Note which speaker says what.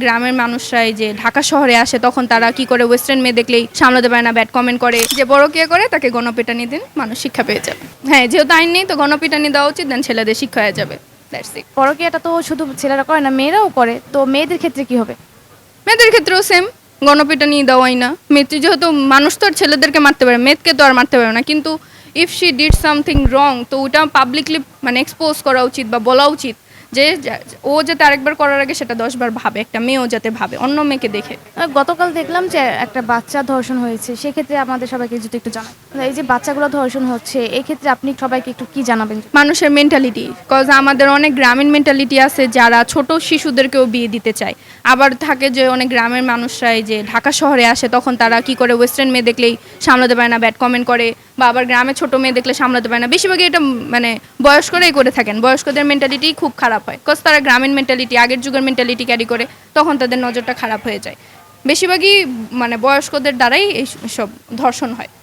Speaker 1: গ্রামের মানুষরা এই যে ঢাকা শহরে আসে তখন তারা কি করে ওয়েস্টার্ন মেয়ে দেখলেই সামলাতে পারে না, ব্যাড কমেন্ট করে, যে বড় কে করে তাকে গণপিটানি দিন, মানুষ শিক্ষা পেয়ে যাবে। হ্যাঁ, যেহেতু আইন নেই তো গণপিটানি দেওয়া উচিত, দেন ছেলেদের শিক্ষা হয়ে যাবে। That's it.
Speaker 2: পরকীয়াটা তো শুধু ছেলেরা করে না, মেয়েরাও করে, তো মেয়েদের ক্ষেত্রে কি হবে?
Speaker 1: মেয়েদের ক্ষেত্রেও সেম, গণপিটানি দেওয়াই না। মেয়ে যেহেতু মানুষ তো আর ছেলেদেরকে মারতে পারে, মেয়েকে তো আর মারতে পারে না, কিন্তু if she did something wrong তো ওটা পাবলিকলি মানে এক্সপোজ করা উচিত বা বলা উচিত, যে ও যাতে আরেকবার করার আগে সেটা 10 বার ভাবে, একটা মেয়েও যাতে ভাবে অন্য মেয়েকে দেখে।
Speaker 2: গতকাল দেখলাম যে একটা বাচ্চা ধর্ষণ হয়েছে, সেক্ষেত্রে আমাদের সবাইকে যদি একটু জানান, এই যে বাচ্চাগুলো ধর্ষণ হচ্ছে, এই ক্ষেত্রে আপনি সবাইকে একটু কি জানাবেন?
Speaker 1: মানুষের মেন্টালিটি, কজ আমাদের অনেক গ্রামীণ মেন্টালিটি আছে যারা ছোট শিশুদেরকেও বিয়ে দিতে চায়। আবার থাকে যে অনেক গ্রামের মানুষরা এই যে ঢাকা শহরে আসে তখন তারা কি করে ওয়েস্টার্ন মেয়ে দেখলেই সামলাতে পারে না, ব্যাড কমেন্ট করে, বা আবার গ্রামে ছোট মেয়ে দেখলে সামলাতে পারে না। বেশিরভাগই এটা মানে বয়স্করাই করে থাকেন, বয়স্কদের মেন্টালিটি খুব খারাপ হয়, কজ তারা গ্রামীণ মেন্টালিটি, আগের যুগের মেন্টালিটি ক্যারি করে, তখন তাদের নজরটা খারাপ হয়ে যায়। বেশিরভাগই মানে বয়স্কদের দ্বারাই এই সব ধর্ষণ হয়।